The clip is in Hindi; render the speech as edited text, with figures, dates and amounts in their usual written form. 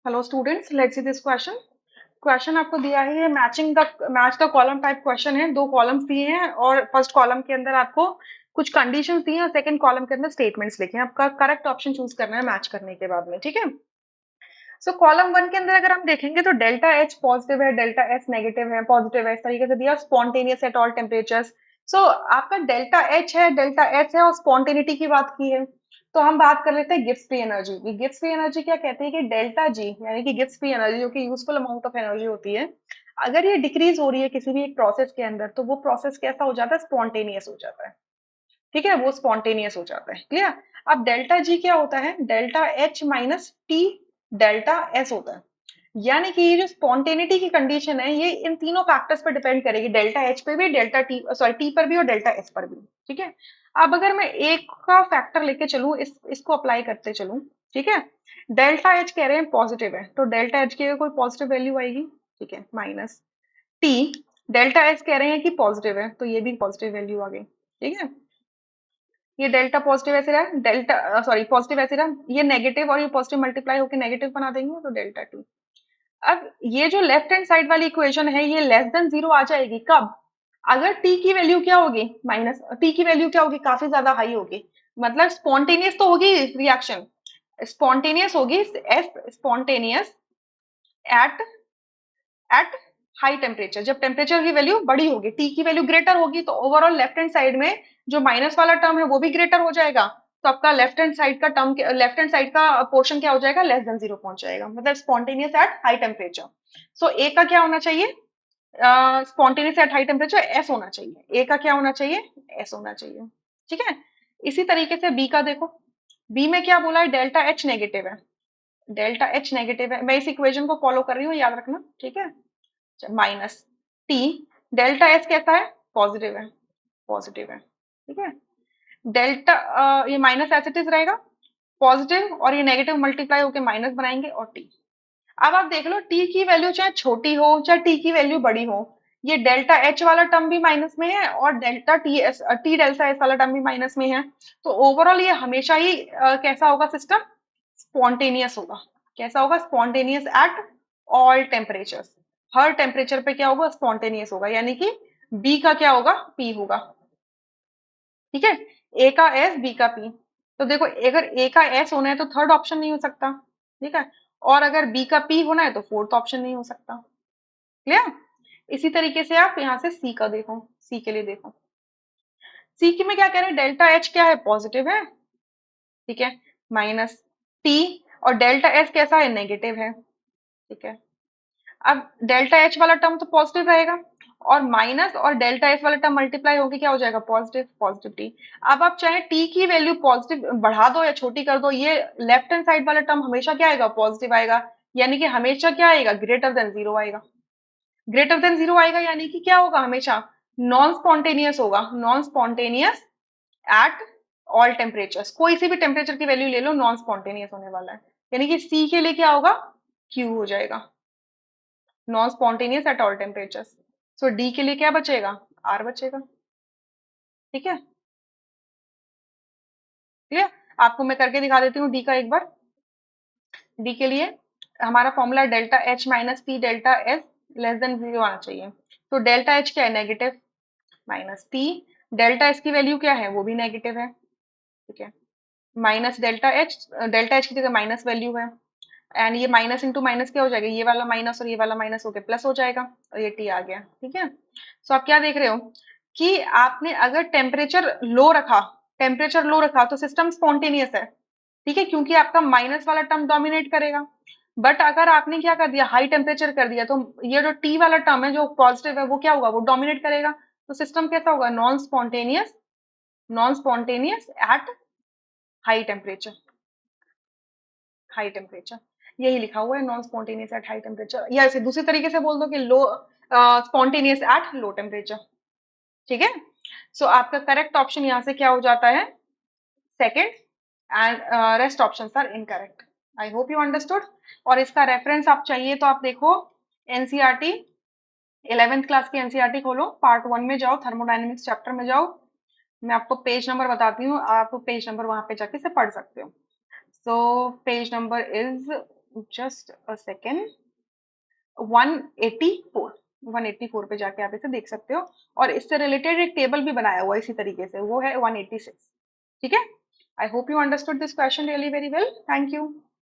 Hello students, let's see this question. Question आपको दिया है, ये match the column type question है। दो कॉलम्स दिए हैं और फर्स्ट कॉलम के अंदर आपको कुछ कंडीशंस दी हैं और सेकंड कॉलम के अंदर स्टेटमेंट्स लिखे हैं। आपका करेक्ट ऑप्शन चूज करना है मैच करने के बाद में, ठीक है। सो कॉलम वन के अंदर अगर हम देखेंगे तो डेल्टा एच पॉजिटिव है, डेल्टा एस नेगेटिव है, पॉजिटिव है, इस तरीके से दिया। Spontaneous at all temperatures. So आपका डेल्टा एच है, डेल्टा एस है और स्पॉन्टेनिटी की बात की है। तो हम बात कर लेते हैं Gibbs free energy. Gibbs free energy क्या कहती है कि डेल्टा जी यानी कि गिब्स फ्री एनर्जी जो कि यूजफुल अमाउंट ऑफ एनर्जी होती है, अगर ये डिक्रीज हो रही है किसी भी एक प्रोसेस के अंदर तो वो प्रोसेस कैसा हो जाता है, स्पॉन्टेनियस हो जाता है। ठीक है, वो स्पॉन्टेनियस हो जाता है। क्लियर। अब डेल्टा जी क्या होता है, delta H minus T delta S होता है। यानी कि ये जो स्पॉन्टेनिटी की कंडीशन है ये इन तीनों फैक्टर्स पर डिपेंड करेगी, डेल्टा एच पे भी, डेल्टा टी सॉरी टी पर भी और डेल्टा एस पर भी। ठीक है। अब अगर मैं एक का फैक्टर लेके चलूं, इसको अप्लाई करते चलूं, ठीक है। डेल्टा एच कह रहे हैं पॉजिटिव है तो डेल्टा एच की कोई पॉजिटिव वैल्यू आएगी, ठीक है, माइनस टी। डेल्टा एस कह रहे हैं कि पॉजिटिव है तो ये भी पॉजिटिव वैल्यू आ गई, ठीक है। ये डेल्टा पॉजिटिव ऐसे रहा, डेल्टा सॉरी पॉजिटिव ऐसे रहा, ये नेगेटिव और ये पॉजिटिव मल्टीप्लाई होकर नेगेटिव बना देंगे तो डेल्टा टू। अब ये जो लेफ्ट हैंड साइड वाली इक्वेशन है ये लेस देन जीरो आ जाएगी कब, अगर टी की वैल्यू क्या होगी, माइनस टी की वैल्यू क्या होगी, काफी ज्यादा हाई होगी। मतलब स्पॉन्टेनियस तो होगी रिएक्शन, स्पॉन्टेनियस होगी, as spontaneous at at high temperature. जब टेम्परेचर की वैल्यू बड़ी होगी, टी की वैल्यू ग्रेटर होगी तो ओवरऑल लेफ्ट हैंड साइड में जो माइनस वाला टर्म है वो भी ग्रेटर हो जाएगा। तो आपका लेफ्ट हैंड साइड का टर्म, लेफ्ट हैंड साइड का पोर्शन क्या हो जाएगा, लेस देन जीरो पहुंच जाएगा। मतलब स्पॉन्टेनियस एट हाई टेम्परेचर। सो ए का क्या होना चाहिए, spontaneous eight high temperature S होना चाहिए। ए का क्या होना चाहिए, एस होना चाहिए। ठीक है। इसी तरीके से बी का देखो, बी में क्या बोला है, डेल्टा एच नेगेटिव है, डेल्टा एच नेगेटिव है। मैं इस इक्वेशन को फॉलो कर रही हूँ, याद रखना, ठीक है। माइनस टी, डेल्टा एस कैसा है, पॉजिटिव है, पॉजिटिव है, ठीक है। डेल्टा ये माइनस एस इट इज रहेगा, पॉजिटिव और ये नेगेटिव मल्टीप्लाई होके माइनस बनाएंगे और टी। अब आप देख लो टी की वैल्यू चाहे छोटी हो चाहे टी की वैल्यू बड़ी हो, ये डेल्टा एच वाला टर्म भी माइनस में है और delta T S T delta S वाला टर्म भी माइनस में है। तो ओवरऑल ये हमेशा ही कैसा होगा सिस्टम, स्पॉन्टेनियस होगा। कैसा होगा, spontaneous at all temperature. Her temperature पे क्या होगा, स्पॉन्टेनियस होगा। यानी कि बी का क्या होगा, पी होगा। ठीक है। ए का एस, बी का पी। तो देखो अगर ए का एस होना है तो थर्ड ऑप्शन नहीं हो सकता, ठीक है। और अगर बी का पी होना है तो फोर्थ ऑप्शन नहीं हो सकता। क्लियर। इसी तरीके से आप यहाँ से सी का देखो, सी के लिए देखो। सी की में क्या कह रहे हैं, डेल्टा एच क्या है, पॉजिटिव है, ठीक है, माइनस टी। और डेल्टा एस कैसा है, नेगेटिव है, ठीक है। अब डेल्टा एच वाला टर्म तो पॉजिटिव रहेगा और माइनस और डेल्टा एस वाला टर्म मल्टीप्लाई होकर क्या हो जाएगा, पॉजिटिव, पॉजिटिव टी। अब आप चाहे टी की वैल्यू पॉजिटिव बढ़ा दो या छोटी कर दो, ये लेफ्ट हैंड साइड वाला टर्म हमेशा क्या आएगा, पॉजिटिव आएगा। यानी कि हमेशा क्या आएगा, ग्रेटर देन जीरो आएगा। ग्रेटर देन जीरो आएगा यानी कि क्या होगा, हमेशा नॉन स्पॉन्टेनियस होगा, non spontaneous at all temperature. कोई सी भी टेम्परेचर की वैल्यू ले लो, नॉन स्पॉन्टेनियस होने वाला है। यानी कि सी के लिए क्या होगा, क्यू हो जाएगा, non spontaneous at all temperature. So D के लिए क्या बचेगा, आर बचेगा। ठीक है, क्लियर। आपको मैं करके दिखा देती हूँ डी का एक बार। डी के लिए हमारा formula delta H minus T delta S less than zero आना चाहिए। तो डेल्टा एच क्या है, negative, minus T, delta S की वैल्यू क्या है, वो भी नेगेटिव है, ठीक है, माइनस डेल्टा एच की जगह माइनस वैल्यू है। एंड ये माइनस इंटू माइनस क्या हो जाएगा, ये वाला माइनस और ये वाला माइनस होके प्लस हो जाएगा और ये टी आ गया, ठीक है। सो आप क्या देख रहे हो कि आपने अगर टेम्परेचर लो रखा तो सिस्टम स्पॉन्टेनियस है, ठीक है, क्योंकि आपका माइनस वाला टर्म डोमिनेट करेगा। बट अगर आपने क्या कर दिया, हाई टेम्परेचर कर दिया तो ये जो टी वाला टर्म है जो पॉजिटिव है वो क्या होगा, वो डोमिनेट करेगा। तो सिस्टम कैसा होगा, non spontaneous eight high temperature, high temperature. यही लिखा हुआ है, non spontaneous eight high temperature, या ऐसे दूसरी तरीके से बोल दो कि लो स्पॉन्टेनियस एट लो टेम्परेचर। ठीक है। सो आपका करेक्ट ऑप्शन यहाँ से क्या हो जाता है, second. And rest option are incorrect. I hope you understood. और इसका रेफरेंस आप चाहिए तो आप देखो एनसीईआरटी, 11th क्लास की एनसीईआरटी खोलो, पार्ट वन में जाओ, थर्मोडायनेमिक्स चैप्टर में जाओ। मैं आपको पेज नंबर बताती हूँ, आप पेज नंबर वहां पे जाके से पढ़ सकते हो। So page number is just a second, 184, 184 पे जाके आप इसे देख सकते हो। और इससे रिलेटेड एक टेबल भी बनाया हुआ है इसी तरीके से, वो है 186। ठीक है। आई hope you understood this question really very well. Thank you.